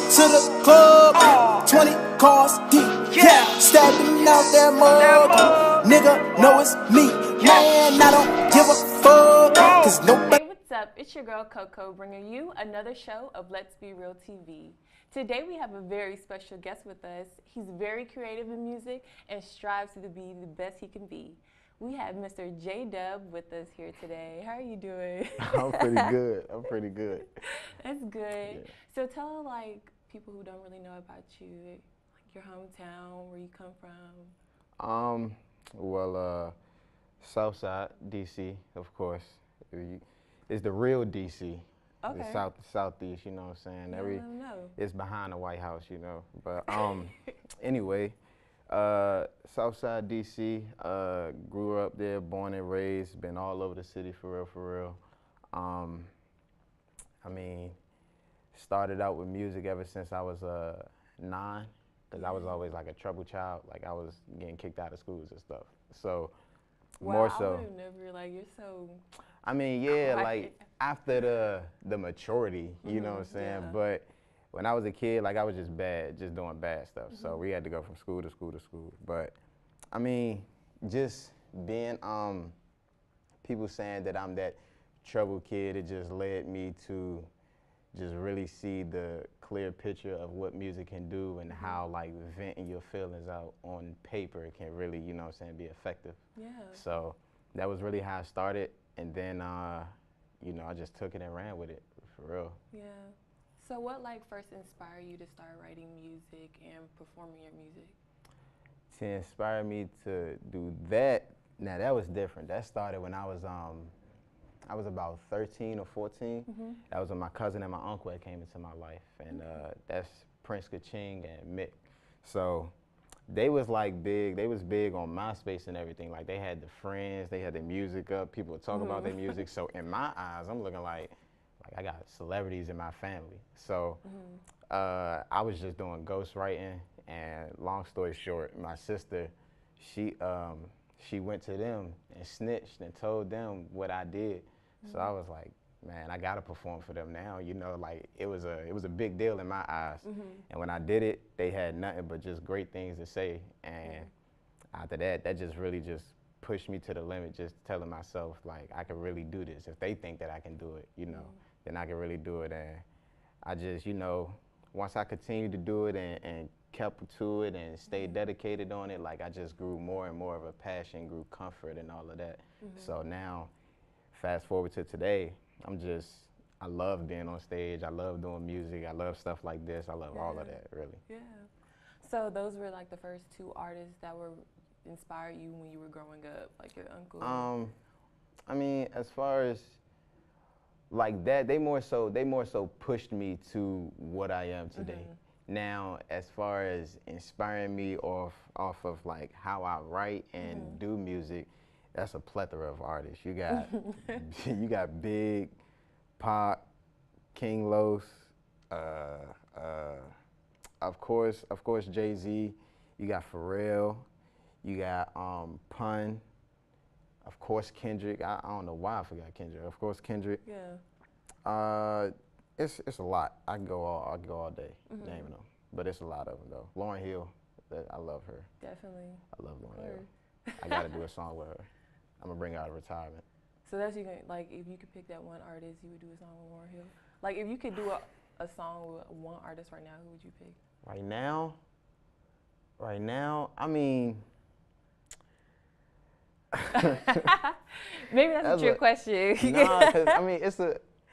to the club, 20 cars deep. Yeah, stepping out that mug. Nigga, know it's me. Man, I don't give a fuck. Cause nobody. Hey, what's up? It's your girl KoKo bringing you another show of Let's Be Real TV. Today we have a very special guest with us. He's very creative in music and strives to be the best he can be. We have Mr. J-Dub with us here today. How are you doing? I'm pretty good. I'm pretty good. That's good. Yeah. So tell like people who don't really know about you, like your hometown, where you come from. Southside, DC, of course. It's the real DC. Okay. The southeast, you know what I'm saying? No. It's behind the White House, you know. But anyway, Southside DC, grew up there, born and raised, been all over the city for real. I mean, started out with music ever since I was 9, because I was always like a trouble child. Like I was getting kicked out of schools and stuff. So more so. I would have never, like, you're so. I mean, yeah, quiet. like after the maturity, you know what I'm saying? Yeah. But when I was a kid, like I was just bad, just doing bad stuff. So we had to go from school to school to school. But I mean, just being people saying that I'm that trouble kid, it just led me to just really see the clear picture of what music can do and how like venting your feelings out on paper can really, you know what I'm saying, be effective. Yeah. So that was really how I started. And then, you know, I just took it and ran with it, for real. Yeah. So what like first inspired you to start writing music and performing your music? To inspire me to do that, now that was different. That started when I was about 13 or 14. That was when my cousin and my uncle had came into my life. And that's Prince Kaching and Mick. So they was like big, they was big on MySpace and everything. Like they had the friends, they had their music up, people would talk about their music. So in my eyes, I'm looking like I got celebrities in my family. So I was just doing ghostwriting, and long story short, my sister, she went to them and snitched and told them what I did. So I was like, man, I gotta perform for them now. You know, like it was a big deal in my eyes. And when I did it, they had nothing but just great things to say. And after that, that just really just pushed me to the limit, just telling myself like I can really do this. If they think that I can do it, you know, then I can really do it. And I just, you know, once I continued to do it and kept to it and stayed dedicated on it, like I just grew more and more of a passion, grew comfort and all of that. So now, fast forward to today, I love being on stage. I love doing music. I love stuff like this. I love all of that, really. Yeah. So those were like the first two artists that were inspired you when you were growing up, like your uncle? I mean, as far as like that, they more so pushed me to what I am today. Now, as far as inspiring me off of like how I write and do music, that's a plethora of artists. You got you got Big, Pac, King Los, of course Jay-Z. You got Pharrell. You got Pun. Of course Kendrick. I don't know why I forgot Kendrick. Of course Kendrick. Yeah. It's a lot. I can go all day naming them, but it's a lot of them though. Lauryn Hill, I love her. Definitely. I love Lauryn Hill. I gotta do a song with her. I'm gonna bring her out of retirement. So that's like if you could pick that one artist, you would do a song with Lauryn Hill. Like if you could do a song with one artist right now, who would you pick? Right now, I mean. Maybe that's a trick question. Nah, cause I mean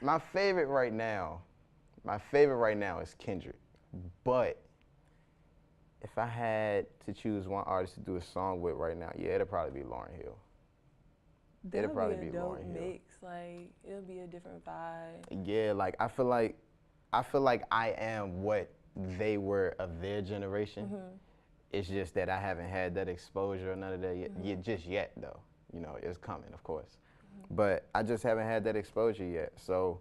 my favorite right now is Kendrick. But if I had to choose one artist to do a song with right now, yeah, it'd probably be Lauryn Hill. That'll It'd probably be a be dope Lauryn Hill. mix. Like it'll be a different vibe. Yeah, like I feel like I am what they were of their generation. It's just that I haven't had that exposure or none of that yet, just yet though. You know, it's coming, of course. But I just haven't had that exposure yet. So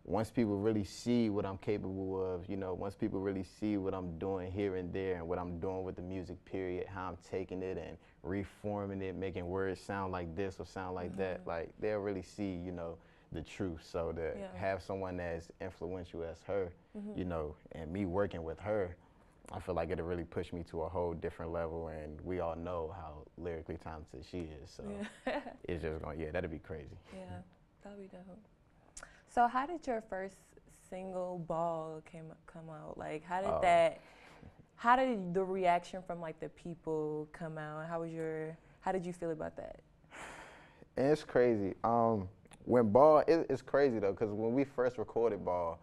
once people really see what I'm capable of, you know, once people really see what I'm doing here and there and what I'm doing with the music, period, how I'm taking it and reforming it, making words sound like this or sound like that, like they'll really see, you know, the truth. So to have someone as influential as her, you know, and me working with her, I feel like it'll really push me to a whole different level, and we all know how lyrically talented she is, so it's just gonna, that'd be crazy. Yeah, that'd be dope. So how did your first single, Ball, come out? Like, how did the reaction from like the people come out? How did you feel about that? And it's crazy. When Ball, it's crazy though, because when we first recorded Ball,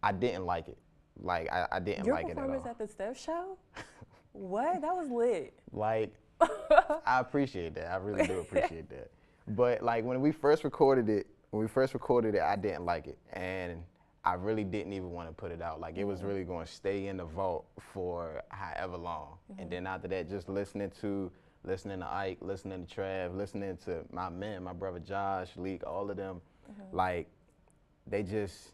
I didn't like it. Like, I didn't like it at all. Your performance at the Steph show? What? That was lit. Like, I appreciate that. I really do appreciate that. But like when we first recorded it, I didn't like it. And I really didn't even want to put it out. Like, it was really going to stay in the vault for however long. And then after that, just listening to Ike, listening to Trav, listening to my men, my brother Josh, Leak, all of them, like, they just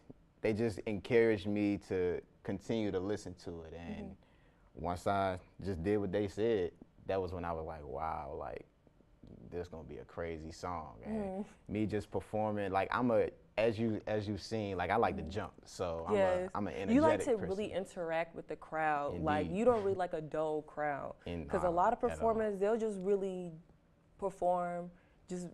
encouraged me to continue to listen to it. And once I just did what they said, that was when I was like, wow, like, this gonna be a crazy song. And me just performing, like, as you've seen, like, I like to jump, so I'm an energetic person. You like to really interact with the crowd. Indeed. Like, you don't really like a dull crowd. Because a lot of performers, they'll just really perform, just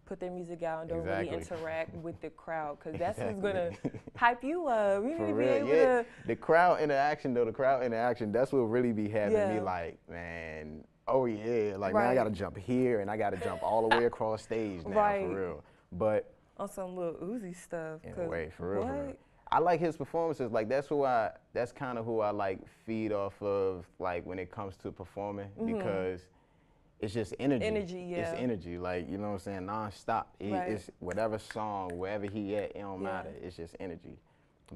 put their music out and don't really interact with the crowd, because that's what's gonna hype you up. You need to be able to. The crowd interaction, that's what really be having me like, man, oh yeah, like, now I gotta jump here and I gotta jump all the way across stage now, for real. But on some little Uzi stuff. In a way, for real. I like his performances. Like, that's kind of who I like feed off of, like, when it comes to performing, because it's just energy. It's energy, like, you know what I'm saying, non-stop. It's whatever song, wherever he at, it don't matter. It's just energy.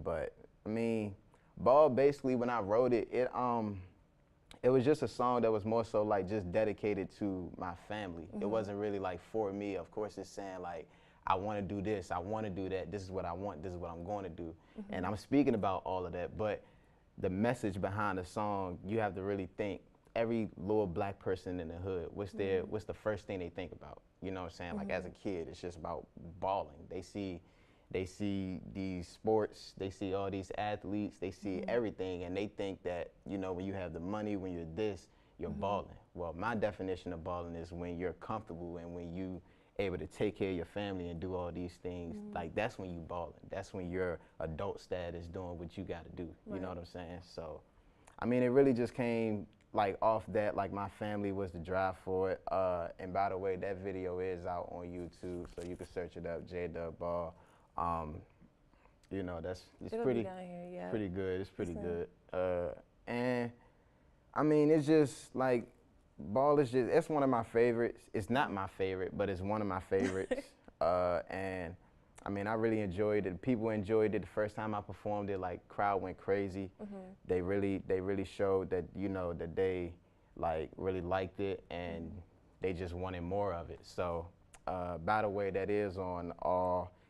But I mean, Ball, basically, when I wrote it, it was just a song that was more so like just dedicated to my family. It wasn't really like for me. Of course, it's saying like, I want to do this, I want to do that, this is what I want, this is what I'm going to do. And I'm speaking about all of that, but the message behind the song, you have to really think, every little black person in the hood, what's the first thing they think about? You know what I'm saying? Like, as a kid, it's just about balling. They see these sports, they see all these athletes, they see everything, and they think that, you know, when you have the money, when you're this, you're balling. Well, my definition of balling is when you're comfortable and when you able to take care of your family and do all these things, like, that's when you balling. That's when your adult status doing what you got to do. You know what I'm saying? So, I mean, it really just came like off that, like, my family was the drive for it. And by the way, that video is out on YouTube, so you can search it up, J-Dub Doe. You know, it's pretty good. It's pretty good. And I mean, it's just like, Ball is just, it's one of my favorites. It's not my favorite, but it's one of my favorites. And I mean, I really enjoyed it. People enjoyed it the first time I performed it. Like, crowd went crazy. They really showed that, you know, that they like really liked it, and they just wanted more of it. So, by the way, that is on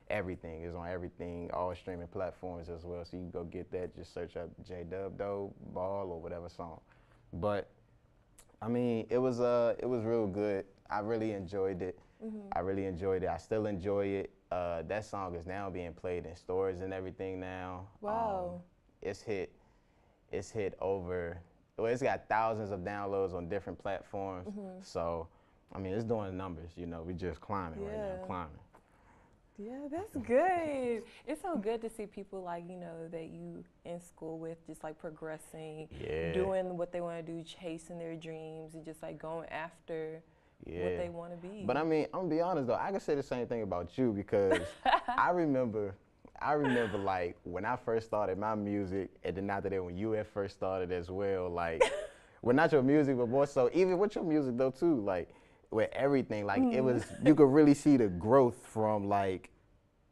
everything. It's on everything, all streaming platforms as well. So you can go get that. Just search up J-Dub Doe, Ball, or whatever song. But I mean, it was real good. I really enjoyed it. I really enjoyed it. I still enjoy it. That song is now being played in stores and everything now. Wow. It's hit over, well, it's got thousands of downloads on different platforms. So, I mean, it's doing numbers, you know. We just climbing right now, climbing. Yeah, that's good. It's so good to see people, like, you know, that you in school with, just like progressing, doing what they want to do, chasing their dreams, and just like going after what they want to be. But I mean, I'm gonna be honest though, I can say the same thing about you, because I remember like when I first started my music, and then after that when you had first started as well, like, well, not your music, but more so even with your music though too, like, with everything, like, it was, you could really see the growth from, like,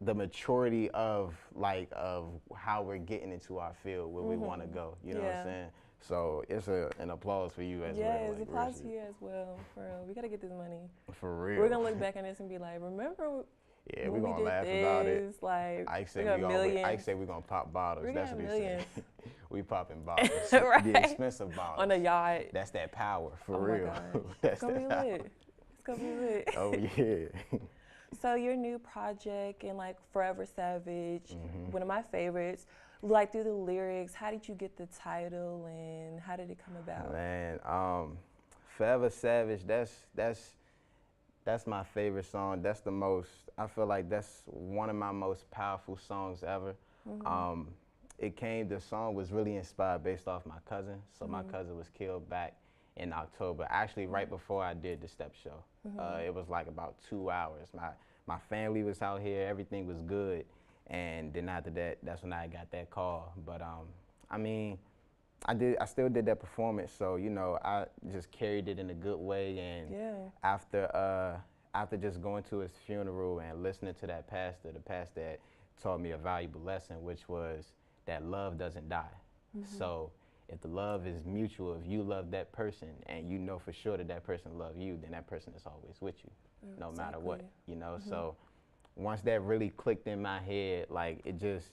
the maturity of, like, of how we're getting into our field, where we want to go, you know what I'm saying? So it's an applause for you as well. Yeah, it's like, applause for you as well, for real. We gotta get this money. For real. We're gonna look back on this and be like, remember yeah, we're gonna laugh about it. Like, Ike said we're gonna pop bottles. That's what he said. We popping bottles. Right. The expensive bottles. On a yacht. That's that power, for oh real. My God. It's gonna be lit. It's gonna be lit. Oh yeah. So your new project and like Forever Savage, one of my favorites, like through the lyrics, how did you get the title and how did it come about? Man, Forever Savage, that's my favorite song. That's the most, I feel like that's one of my most powerful songs ever. The song was really inspired based off my cousin. So my cousin was killed back in October, actually right before I did the Step Show. It was like about 2 hours. My family was out here, everything was good. And then after that, that's when I got that call. But I mean, I still did that performance, so you know, I just carried it in a good way. And after just going to his funeral and listening to that pastor, the pastor had taught me a valuable lesson, which was that love doesn't die. So if the love is mutual, if you love that person and you know for sure that that person loves you, then that person is always with you, no matter what, you know. So once that really clicked in my head, like it just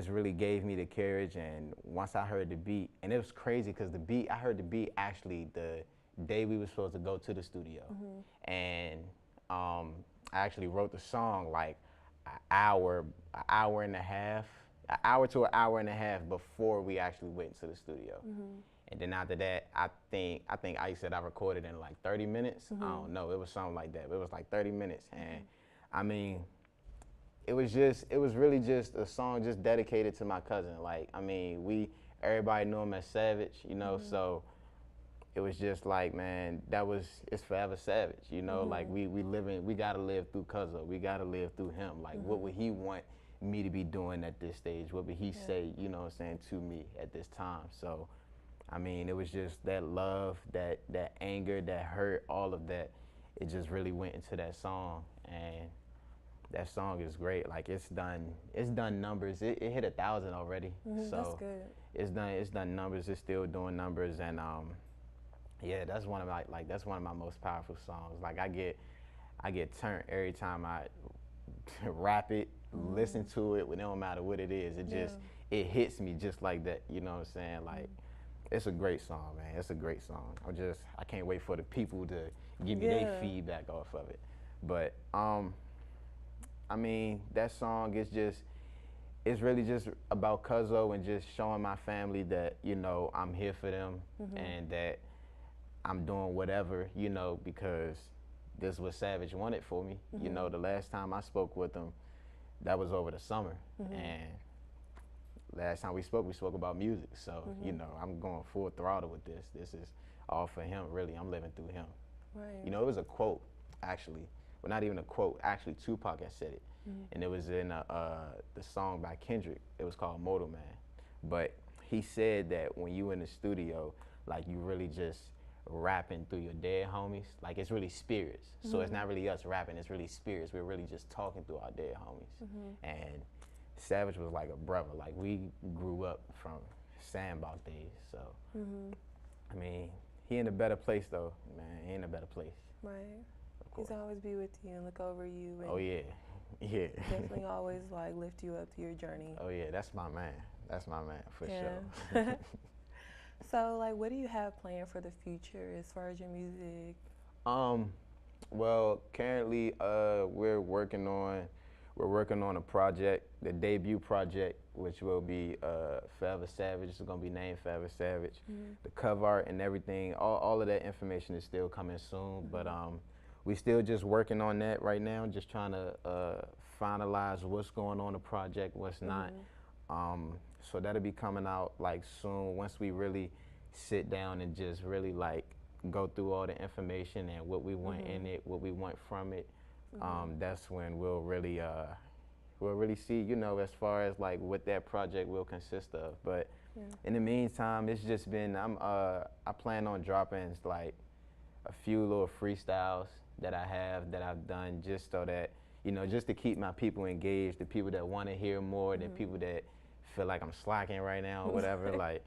really gave me the courage. And once I heard the beat, and it was crazy because I heard the beat actually the day we were supposed to go to the studio. And I actually wrote the song like an hour to an hour and a half before we actually went to the studio. And then after that, I think Ike said I recorded in like 30 minutes. I don't know, it was something like that, but it was like 30 minutes. And I mean, it was really just a song just dedicated to my cousin. Like, I mean, everybody knew him as Savage, you know, so it was just like, man, it's Forever Savage, you know, like we gotta live through KoKo, we gotta live through him. Like, what would he want me to be doing at this stage? What would he say, you know what I'm saying, to me at this time? So, I mean, it was just that love, that anger, that hurt, all of that, it just really went into that song. And that song is great. Like, it's done numbers. It hit 1,000 already. So that's good. It's done numbers. It's still doing numbers. And yeah, that's one of my most powerful songs. Like, I get turned every time I rap it, listen to it. It don't matter what it is. It hits me just like that. You know what I'm saying? Like, it's a great song, man. It's a great song. I can't wait for the people to give me their feedback off of it. But I mean, that song it's really just about KoKo and just showing my family that, you know, I'm here for them and that I'm doing whatever, you know, because this is what Savage wanted for me. You know, the last time I spoke with him, that was over the summer. And last time we spoke about music. So, you know, I'm going full throttle with this. This is all for him, really. I'm living through him. Right. You know, it was a quote, actually. Well, not even a quote. Actually, Tupac had said it. And it was in the song by Kendrick. It was called Motor Man. But he said that when you in the studio, like, you really just rapping through your dead homies. Like, it's really spirits. So it's not really us rapping. It's really spirits. We're really just talking through our dead homies. And Savage was like a brother. Like, we grew up from Sandbox days. So, I mean, he in a better place, though. Man, he in a better place. Right. He's always be with you and look over you. And oh, yeah. Yeah. definitely always, like, lift you up through your journey. Oh, yeah. That's my man. That's my man, for sure. So, like, what do you have planned for the future as far as your music? Well, currently, we're working on a project, the debut project, which will be Forever Savage. It's gonna be named Forever Savage. The cover art and everything, all of that information is still coming soon. But we still just working on that right now, just trying to finalize what's going on in the project, what's not. So that'll be coming out like soon once we really sit down and just really like go through all the information and what we want in it, what we want from it. That's when we'll really see, you know, as far as like what that project will consist of. But in the meantime, it's just been I plan on dropping like a few little freestyles that I've done just so that, you know, just to keep my people engaged, the people that want to hear more, the people that feel like I'm slacking right now or whatever. Like,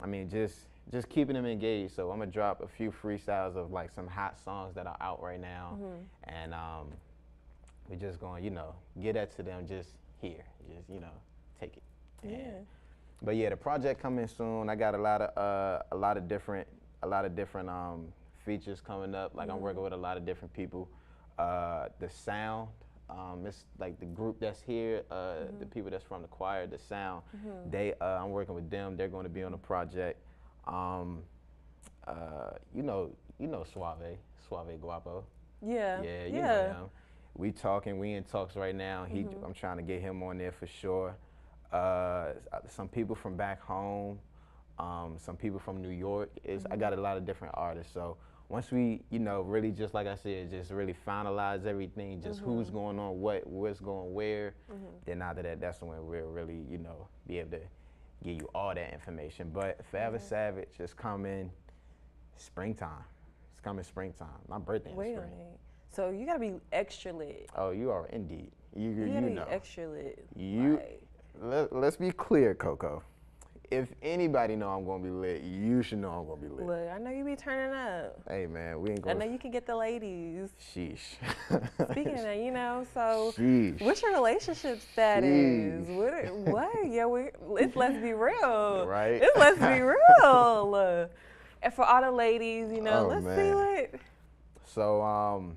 I mean, just keeping them engaged. So I'm gonna drop a few freestyles of like some hot songs that are out right now, and we're just going, you know, get that to them just here, just, you know, take it. But yeah, the project coming soon. I got a lot of different features coming up. Like, I'm working with a lot of different people. the sound. It's like the group that's here, the people that's from the choir, the sound. I'm working with them. They're going to be on the project. You know Suave Guapo. Yeah. Yeah, you know him. We in talks right now. I'm trying to get him on there for sure. Some people from back home, some people from New York. I got a lot of different artists. So once we, really just like I said, just really finalize everything, just who's going on what's going where, then after that, that's when we'll really, be able to give you all that information. But Forever Savage is coming springtime. It's coming springtime. My birthday in spring. Wait a minute. So you gotta be extra lit. Oh, you are indeed. You gotta know. be extra lit. Let's be clear, KoKo. If anybody know I'm gonna be lit, you should know I'm gonna be lit. Look, I know you be turning up. Hey man, we ain't gonna. I know you can get the ladies. Sheesh. Speaking of that, so Sheesh. what's your relationship status? What? Yeah, let's be real. Right. Let's be real. And for all the ladies, let's see what. So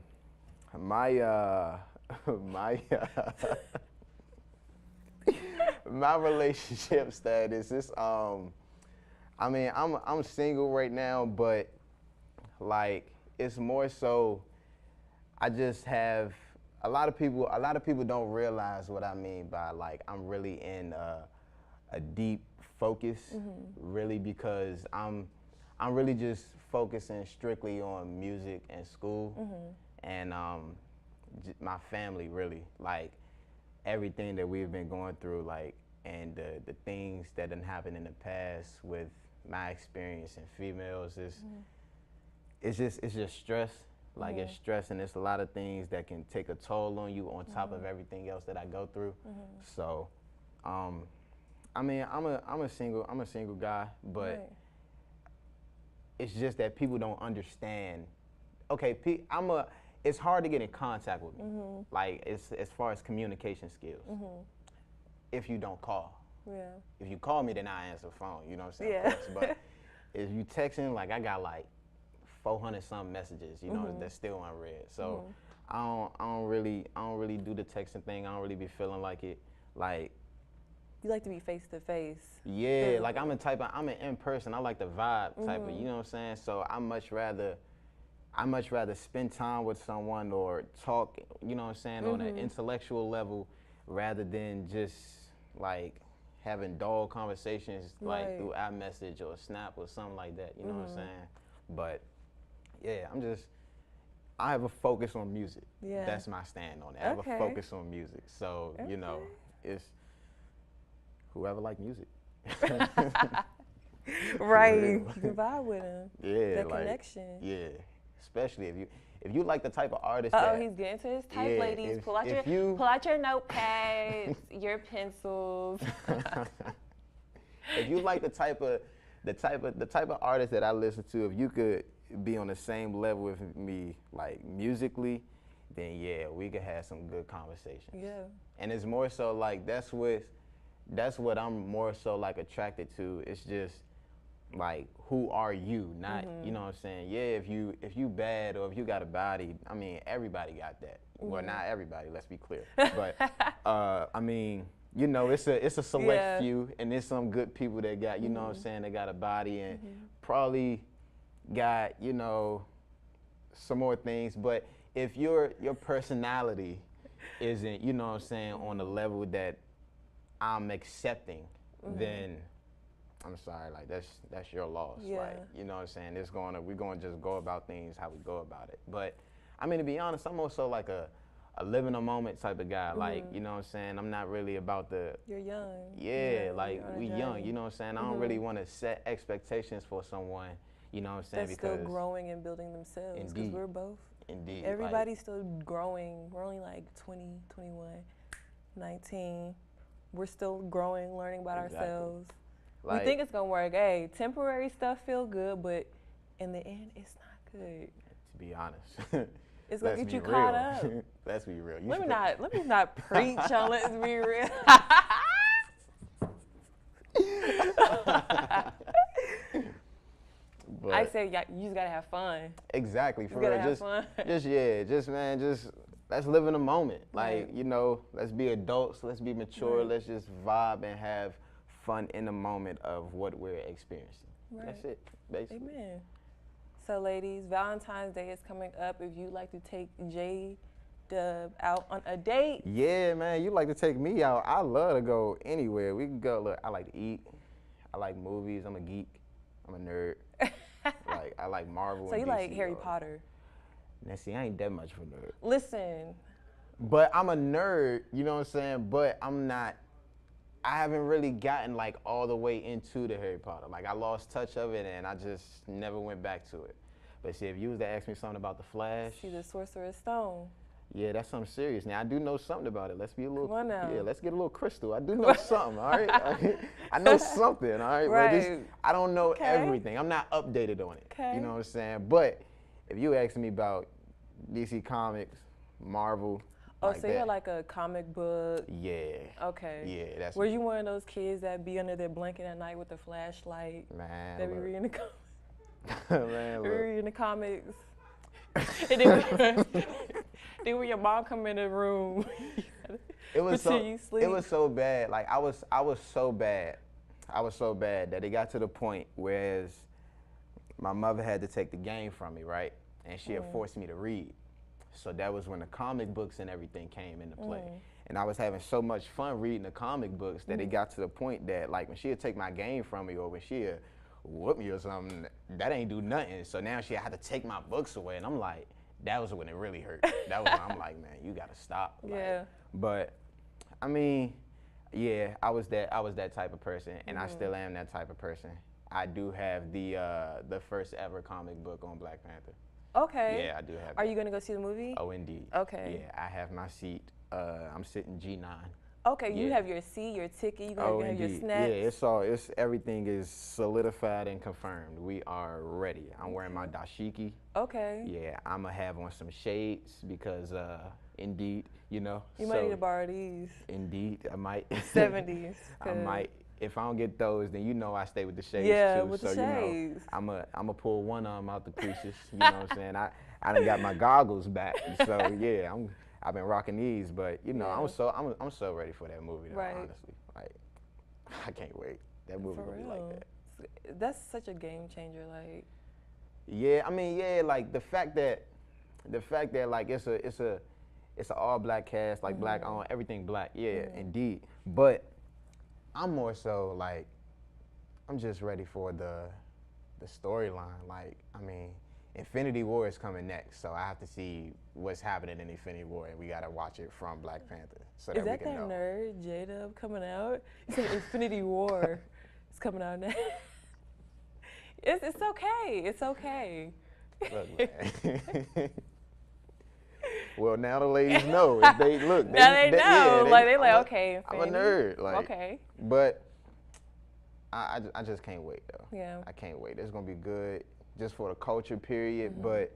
my relationship status is I'm single right now, but like it's more so I just have a lot of people don't realize what I mean by like I'm really in a deep focus, really, because I'm really just focusing strictly on music and school, and my family, really, like everything that we've been going through, like, and the things that done happened in the past with my experience in females it's just stress. Like it's stress, and it's a lot of things that can take a toll on you on top of everything else that I go through. So, I'm a single guy, but it's just that people don't understand. Okay, it's hard to get in contact with me. Like as far as communication skills. If you don't call. Yeah. If you call me, then I answer the phone. You know what I'm saying? Yeah. Of course. But if you texting, like I got like 400 some messages, that's still unread. So I don't really do the texting thing. I don't really be feeling like it. Like you like to be face to face. Yeah, like I'm an in person. I like the vibe type of, you know what I'm saying? So I much rather spend time with someone or talk, you know what I'm saying, on an intellectual level rather than just like having dull conversations like through iMessage or Snap or something like that, you know what I'm saying? But yeah, I have a focus on music. Yeah. That's my stand on it. I have a focus on music. So, it's whoever like music. Right. You can vibe with him. Yeah. That connection. Yeah. Especially if you like the type of artist he's getting to his type, ladies. Pull out your notepads, your pencils. If you like the type of artist that I listen to, if you could be on the same level with me, like musically, then yeah, we could have some good conversations. Yeah. And it's more so like that's what I'm more so like attracted to. It's just like, who are you? Not, you know what I'm saying? Yeah, if you bad or if you got a body, I mean, everybody got that. Well, not everybody, let's be clear. But I mean, it's a select few, and there's some good people that got, you know what I'm saying, they got a body and probably got, some more things. But if your personality isn't, you know what I'm saying, on the level that I'm accepting, then I'm sorry, like that's your loss. Yeah. Like, you know what I'm saying? We're gonna just go about things how we go about it. But I mean, to be honest, I'm also like a live in a moment type of guy. Like, you know what I'm saying? I'm not really about the You're young. Yeah, like we young, you know what I'm saying? I don't really want to set expectations for someone, you know what I'm saying? That's still growing and building themselves. Because we're both. Indeed. Everybody's still growing. We're only like 20, 21, 19. We're still growing, learning about ourselves. Like, we think it's gonna work. Hey, temporary stuff feel good, but in the end, it's not good. To be honest, it's gonna get you caught up. Let's be real. Let me not preach on let's be real. I said, you just gotta have fun. Exactly, for You gotta real. have fun. Just let's live in the moment. Right. Like, you know, let's be adults, let's be mature, Right. let's just vibe and have fun in the moment of what we're experiencing. Right. That's it, basically. Amen. So, ladies, Valentine's Day is coming up. If you'd like to take J-Dub out on a date. Yeah, man, you like to take me out. I love to go anywhere. We can go. Look, I like to eat. I like movies. I'm a geek. I'm a nerd. Like, I like Marvel. So and you DC, like Harry Potter? Now, see, I ain't that much of a nerd. Listen. But I'm a nerd, you know what I'm saying? But I'm not, I haven't really gotten like all the way into the Harry Potter. Like, I lost touch of it and I just never went back to it. But see, if you was to ask me something about the Flash. See the Sorcerer's Stone. Yeah, that's something serious. Now, I do know something about it. Let's be a little, Come on now. yeah, let's get a little crystal. I do know something, all right? I know something, all right? Right. But I don't know Okay. everything. I'm not updated on it. Okay. You know what I'm saying? But if you ask me about DC Comics, Marvel. Oh, like so that, you're like a comic book. yeah. Okay. Yeah, that's Were you one of those kids that be under their blanket at night with a flashlight? Man, That be look. reading the comics? Man, Be look. reading the comics. And then when your mom come in the room, It was until so you sleep. it was so bad. Like I was so bad. I was so bad that it got to the point whereas my mother had to take the game from me, right? And she had forced me to read. So that was when the comic books and everything came into play. And I was having so much fun reading the comic books that it got to the point that like when she'd take my game from me or when she'd whoop me or something, that ain't do nothing. So now she had to take my books away and I'm like, that was when it really hurt. That was when I'm like, man, you gotta stop. Like, Yeah. But I mean, yeah, I was that type of person and I still am that type of person. I do have the first ever comic book on Black Panther. Okay. Yeah, I do have Are that. you gonna go see the movie? Oh, indeed. Okay. Yeah, I have my seat. I'm sitting G9. Okay, you Yeah. have your seat, your ticket, you gonna Oh, have your indeed. snacks. Yeah, everything is solidified and confirmed. We are ready. I'm wearing my dashiki. Okay. Yeah, I'm gonna have on some shades because, indeed, you know. You might need to borrow these. Indeed, I might. 70s. I might. If I don't get those, then you know I stay with the shades Yeah, too. with the so shades. you know, I'ma pull one arm out the creases. You know what I'm saying? I done got my goggles back. So yeah, I've been rocking these, but you know, Yeah. I'm so ready for that movie. Though, Right. Honestly, like I can't wait. That movie For gonna be real. like that. That's such a game changer. Like, Yeah, I mean, yeah, like the fact that like it's an all black cast, like black on everything black. Yeah, indeed. But I'm more so like I'm just ready for the storyline. Like, I mean, Infinity War is coming next, so I have to see what's happening in Infinity War, and we gotta watch it from Black Panther so is that we that can know. nerd J-Dub coming out? You said Infinity War is coming out next. It's okay. It's okay. Look, man. Well, now the ladies know. If they look, Now they know. yeah, Like, they like, okay, I'm a Infinity. nerd. Like, Okay. But I just can't wait though. Yeah. I can't wait. It's gonna be good just for the culture period, but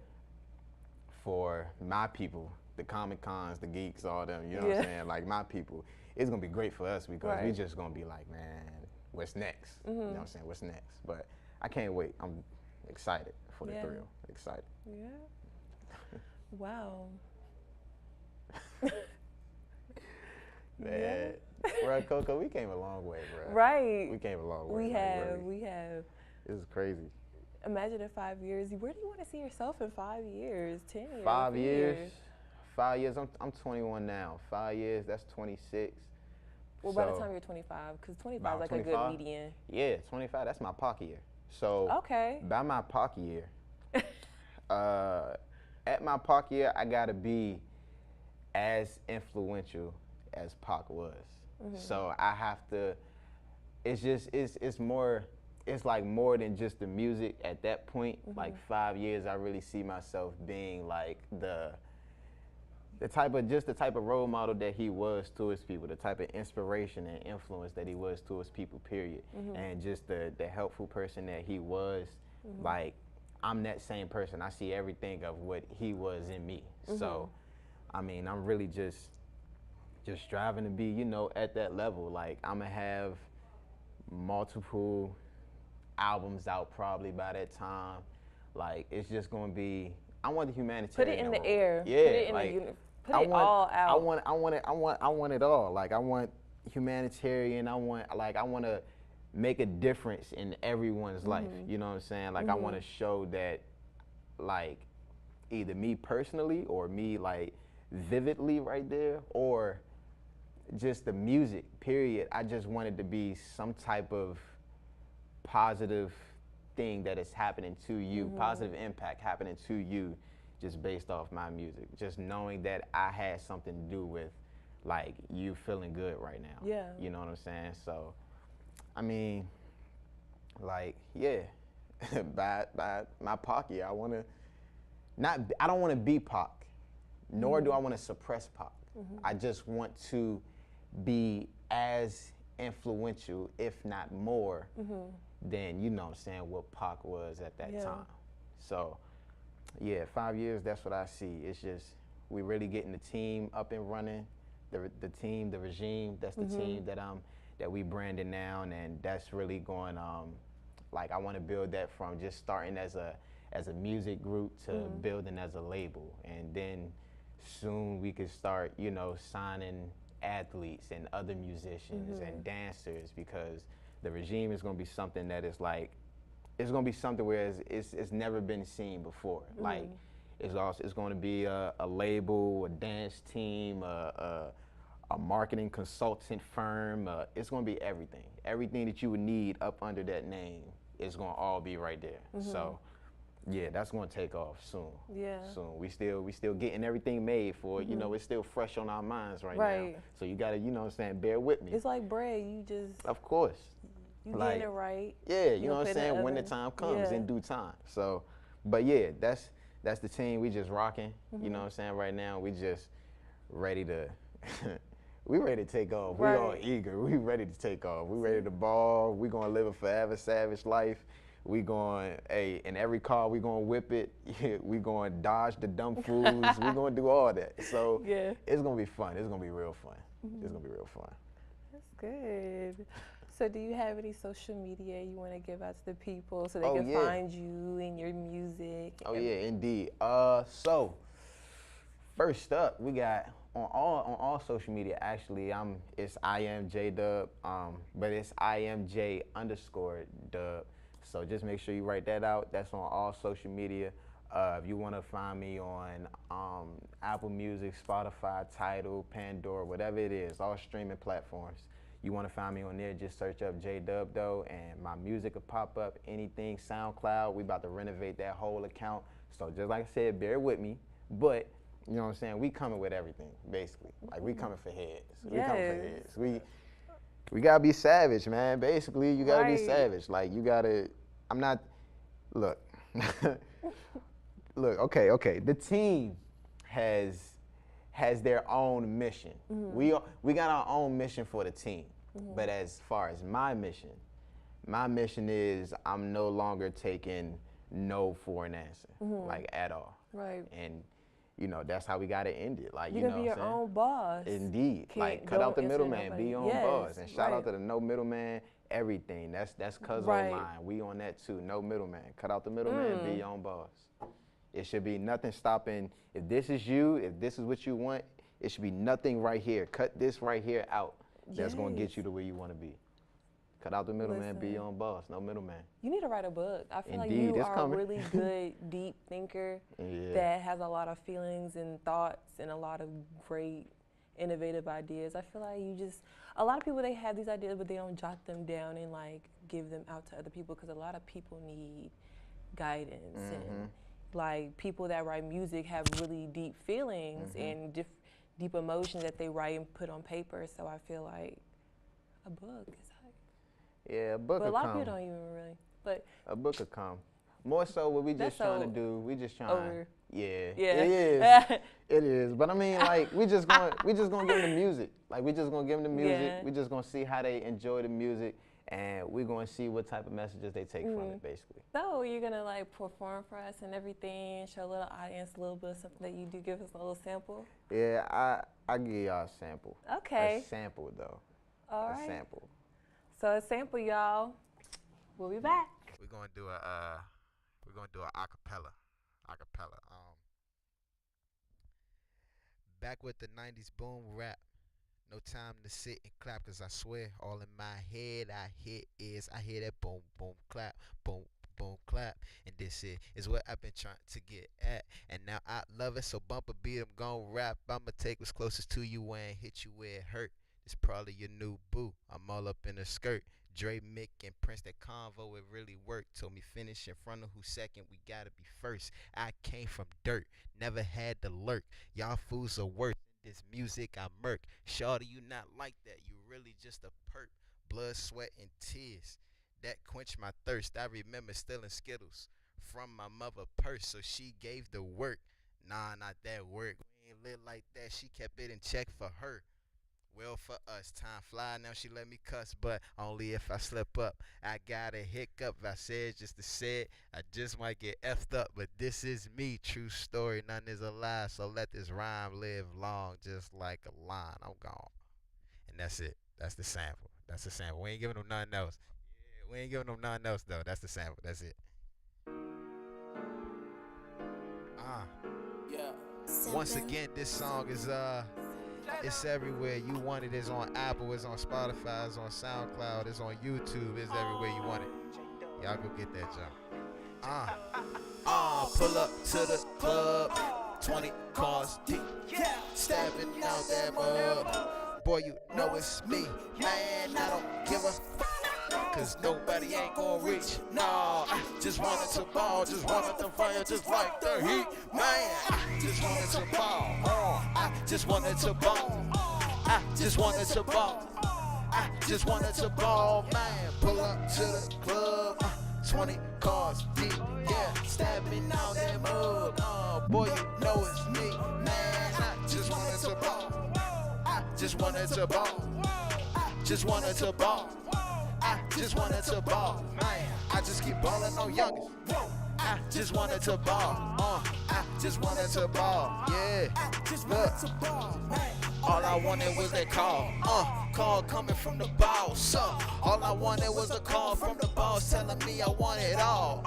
for my people, the Comic Cons, the geeks, all them, you know what I'm saying? Like my people, it's gonna be great for us because we Right. just gonna be like, man, what's next? You know what I'm saying? What's next? But I can't wait. I'm excited for the Yeah. thrill. Excited. Yeah. Wow. Man, bro, KoKo, we came a long way, bro. Right. We came a long way. We like, have. really. We have. This is crazy. Imagine in 5 years. Where do you want to see yourself in 5 years? 10 years? 5 a few years. 5 years. I'm 21 now. 5 years. That's 26. Well, by the So, time you're 25, because 25 about is like a 25? good median. Yeah, 25. That's my POC year. So Okay. by my POC year, at my POC year, I gotta be as influential as Pac was. So I have to. It's just it's more. It's like more than just the music at that point. Like 5 years, I really see myself being like the type of role model that he was to his people, the type of inspiration and influence that he was to his people, period. And just the helpful person that he was, like, I'm that same person. I see everything of what he was in me. So, I mean, I'm really just striving to be, you know, at that level. Like, I'm gonna have multiple albums out probably by that time. Like it's just gonna be. I want the humanitarian. Put it in the role. air. Yeah, Put it in like, the put it all out. I want it all. Like I want humanitarian. I want to make a difference in everyone's life. You know what I'm saying? Like I want to show that, like, either me personally or me like vividly right there, or just the music. Period. I just want it to be some type of positive thing that is happening to you, positive impact happening to you, just based off my music. Just knowing that I had something to do with, like, you feeling good right now. Yeah. You know what I'm saying? So, I mean, like, yeah, by my Pac year, I don't want to be Pac, nor do I want to suppress Pac. I just want to be as influential, if not more, than, you know what I'm saying, what Pac was at that time. So, yeah, 5 years, that's what I see. It's just, we really getting the team up and running. The team, the regime, that's the team that we branded now, and that's really going, like, I want to build that from just starting as a music group to building as a label. And then soon we could start, you know, signing athletes and other musicians and dancers, because the regime is going to be something that is like, it's going to be something where it's never been seen before. Like, it's going to be a label, a dance team, a marketing consultant firm. It's going to be everything. Everything that you would need up under that name is going to all be right there. So, yeah, that's going to take off soon. Yeah. Soon. We still getting everything made for it. You know, it's still fresh on our minds right now. So you got to, you know what I'm saying, bear with me. It's like bread. You just. Of course. You getting it right. Yeah, you know what I'm saying, when the time comes, in due time. So, but yeah, that's the team. We just rocking, you know what I'm saying, right now. We just ready to, we ready to take off. We all eager. We ready to take off. We ready to ball. We gonna live a forever savage life. We going, hey, in every car we gonna whip it. We gonna dodge the dumb fools. We gonna do all that. So it's gonna be fun. It's gonna be real fun. It's gonna be real fun. That's good. So do you have any social media you want to give out to the people so they can find you and your music? Oh yeah, indeed. So first up, we got on all social media. Actually, it's I am J-Dub, but it's IMJ_Dub. So just make sure you write that out. That's on all social media. If you want to find me on Apple Music, Spotify, Tidal, Pandora, whatever it is, all streaming platforms. You want to find me on there, just search up J-Dub Doe, and my music will pop up. Anything SoundCloud, we about to renovate that whole account. So just like I said, bear with me. But, you know what I'm saying, we coming with everything, basically. Like, we coming for heads. We coming for heads. We got to be savage, man. Basically, you got to be savage. Like, you got to, look. Look, okay. The team has their own mission. We got our own mission for the team. But as far as my mission is, I'm no longer taking no for an answer, like, at all. Right. And, you know, that's how we got to end it. Like, you know, be your own boss. Indeed. Like, cut out the middleman, be your own boss. And shout out to the no middleman, everything. That's cuz online. We on that too. No middleman. Cut out the middleman, be your own boss. It should be nothing stopping. If this is you, if this is what you want, it should be nothing right here. Cut this right here out. That's going to get you to where you want to be. Cut out the middleman, be your own boss, no middleman. You need to write a book. I feel like you are a really good, deep thinker that has a lot of feelings and thoughts and a lot of great, innovative ideas. I feel like a lot of people, they have these ideas, but they don't jot them down and, like, give them out to other people, because a lot of people need guidance. And, like, people that write music have really deep feelings and deep emotions that they write and put on paper. So I feel like a book is like. Yeah, a book will come. But a lot of people don't even really. But a book will come. More so what we just trying to do. We just trying. Yeah. It is. It is. But I mean, like, we just gonna give them the music. Like, we just gonna give them the music. We just gonna see how they enjoy the music, and we're gonna see what type of messages they take from it, basically. So you're gonna, like, perform for us and everything, show a little audience a little bit of something that you do. Give us a little sample. Yeah, I give y'all a sample. Okay. A sample though. All right. A sample. So a sample, y'all. We'll be back. We're gonna do a we're gonna do an acapella. Acapella. Back with the 90s boom rap. No time to sit and clap, cause I swear all in my head I hear that boom, boom, clap, boom, boom, clap. And this is what I've been trying to get at. And now I love it, so bump a beat, I'm gon' rap. I'ma take what's closest to you and hit you where it hurt. It's probably your new boo. I'm all up in her skirt. Dre, Mick, and Prince, that convo, it really worked. Told me finish in front of who's second, we gotta be first. I came from dirt, never had to lurk. Y'all fools are worse. This music I murk. Shawty, you not like that. You really just a perk. Blood, sweat, and tears. That quenched my thirst. I remember stealing Skittles from my mother purse, so she gave the work. Nah, not that work. We ain't lit like that. She kept it in check for her. Well, for us, time fly, now she let me cuss, but only if I slip up. I got a hiccup, if I said just to say it, I just might get effed up, but this is me, true story, none is a lie, so let this rhyme live long, just like a line, I'm gone. And that's it, that's the sample, we ain't giving them nothing else. Yeah, we ain't giving them nothing else, though, that's the sample, that's it. Yeah. Once again, this song is, it's everywhere. You want it. It's on Apple. It's on Spotify. It's on SoundCloud. It's on YouTube. It's everywhere you want it. Y'all go get that jump. Pull up to the club, 20 cars deep, stepping out that mud. Boy, you know it's me. Man, I don't give a cause nobody ain't gon' reach. Nah, I just wanted to ball, just wanted to fire, just like the heat. Man, I just wanted to ball. I just wanted to ball. I just wanted to ball. I just wanted to ball. Man, pull up to the club, 20 cars deep, yeah, stepping out that mud. Boy, you know it's me. Man, I just wanted to ball. I just wanted to ball. I just wanted to ball. I just wanted to ball, man. I just keep balling on youngins. I just wanted to ball, I just wanted to ball, yeah. I just wanted to ball, man. All I wanted was that call, call coming from the boss. All I wanted was a call from the boss telling me I want it all.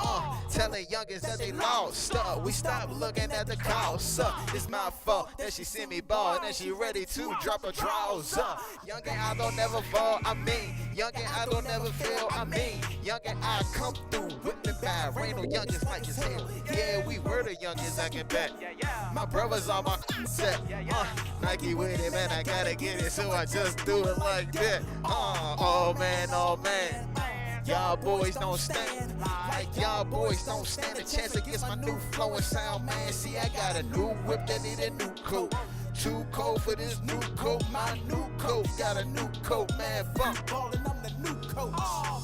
Telling youngins that they lost. We stopped looking at the cost. It's my fault that she see me ball and then she ready to drop her draws. Youngin, I don't never fall. I mean, youngin, I don't never fail. I mean, youngin, I come through with the bad rain on youngins like as hell. Yeah, we were the youngins, I can bet. My brothers on my set. Nike with it, man, I gotta get it, so I just do it like that. Oh man, oh man. Y'all boys don't stand, like y'all boys don't stand a chance against my new flow and sound, man. See, I got a new whip that need a new coat. Too cold for this new coat, my new coat. Got a new coat, man, fuck ballin', I'm the new coach.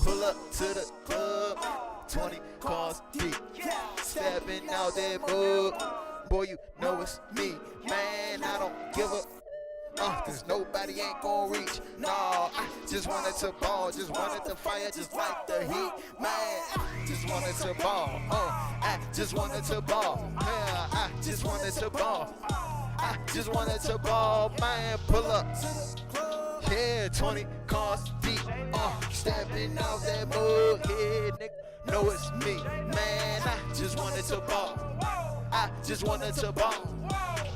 Pull up to the club, 20 cars deep, stepping out that mud. Boy, you know it's me, man, I don't give a cause nobody ain't gon' reach. Nah, I just wanted to ball, just wanted to fire, just like the heat. Man, I just wanted to ball. I just wanted to ball. Yeah, I just wanted to ball. I just wanted to ball. Man, pull up. Yeah, 20 cars deep. Stepping out that mud. Yeah, nigga, know it's me. Man, I just wanted to ball. I just wanted to ball.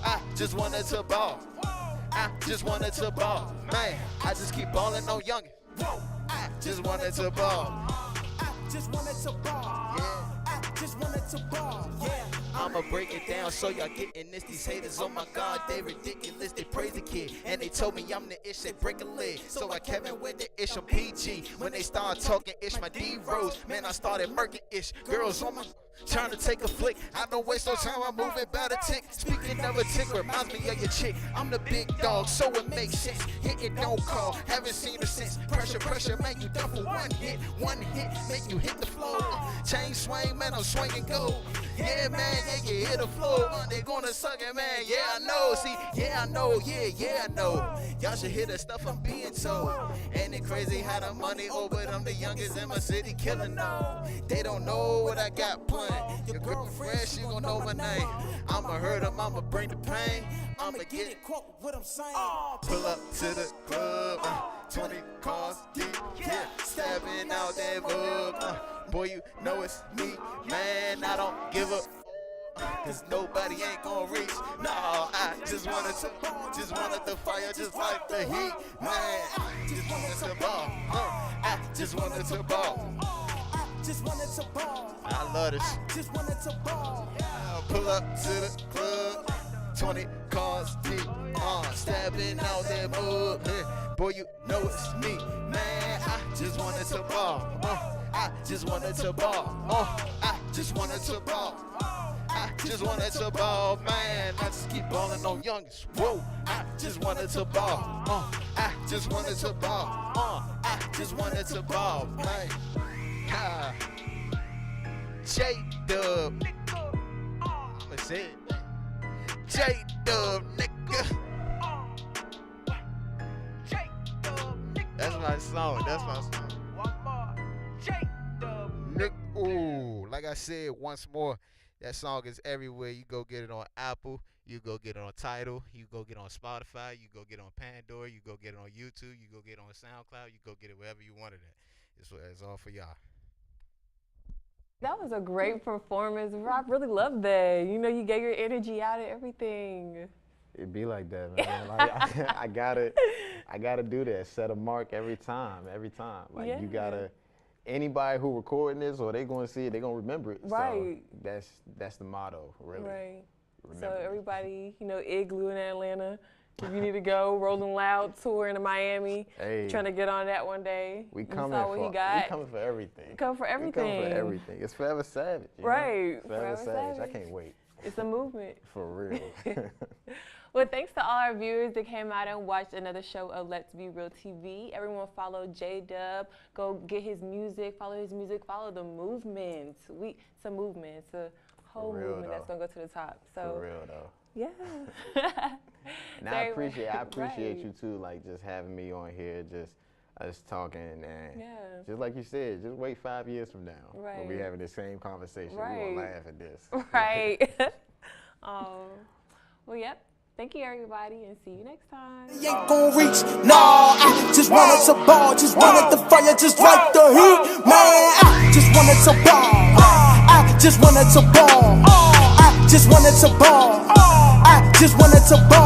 I just wanted to ball. I just wanted to ball, man. I just keep balling on youngin. I just wanted to ball. I just wanted to ball. Yeah. I just wanted to ball. Yeah. I'ma break it down so y'all getting this. These haters, oh my God, they ridiculous. They praise the kid and they told me I'm the ish. They break a leg, so I Kevin with the ish on PG. When they start talking ish, my D rose. Man, I started murking ish. Girls on my trying to take a flick. I don't waste no time, I'm moving by the tick. Speaking of a tick, reminds me of your chick. I'm the big dog, so it makes sense. Hit it, don't call, haven't seen her since. Pressure, pressure, man, you done for one hit. One hit, make you hit the floor. Chain swing, man, I'm swinging gold. Yeah, man, yeah, you hit the floor. They gonna suck it, man, yeah, I know. See, yeah, I know, yeah, I know. Y'all should hear the stuff I'm being told. Ain't it crazy how the money over them, the youngest in my city killing them. They don't know what I got planned. Your girlfriend, she gon' know my name. I'ma hurt them, I'ma bring the pain. I'ma get it, quote what I'm saying. Pull up to the club, 20 cars deep, yeah, stepping out that mud. Boy, you know it's me, man. I don't give a. Cause nobody ain't gonna reach. No, I just wanted the fire, just like the heat, man. Just wanted to ball. I just wanted to ball. I love this. Pull up to the club, 20 cars deep, stabbing out that mud. Yeah. Boy, you know it's me, man. I just wanted to ball. I just wanted to ball. I just wanted to ball. I just wanted to ball, man. I just keep balling on youngest. Whoa, I just wanted to ball. I just wanted to ball. I just wanted to ball, man. J-Dub. I'ma say it. J-Dub, nigga. That's my song. That's my song. One more. J-Dub, nigga. Ooh, like I said, once more. That song is everywhere. You go get it on Apple. You go get it on Tidal. You go get it on Spotify. You go get it on Pandora. You go get it on YouTube. You go get it on SoundCloud. You go get it wherever you want it at. It's all for y'all. That was a great performance. I really love that. You know, you get your energy out of everything. It be like that, man. Like, I gotta do that. Set a mark every time. Like yeah. You gotta. Anybody who recording this, or they gonna see it, they gonna remember it. Right. So that's the motto, really. Right. Remember So it. everybody, you know, Igloo in Atlanta. If you need to go, Rolling Loud tour in Miami. Hey. Trying to get on that one day. We You coming saw what he we got. coming for everything. Come for everything. We coming for everything. It's Forever Savage. You know? Right. Forever Savage. I can't wait. It's a movement. For real. Well, thanks to all our viewers that came out and watched another show of Let's Be Real TV. Everyone follow J-Dub. Go get his music. Follow his music. Follow the movement. It's a movement. It's a whole movement that's going to go to the top. So, for real, though. Yeah. And I appreciate right. you, too, like, just having me on here, just us talking. And Yeah. just like you said, just wait 5 years from now. Right. When we having the same conversation. Right. We're going to laugh at this. Right. Well, yep. Thank you, everybody, and see you next time. You ain't gon' reach, nah, I just wanted to ball, just wanted the fire, just like the heat, man, I just wanted to ball, I just wanted to ball, I just wanted to ball, I just wanted to ball.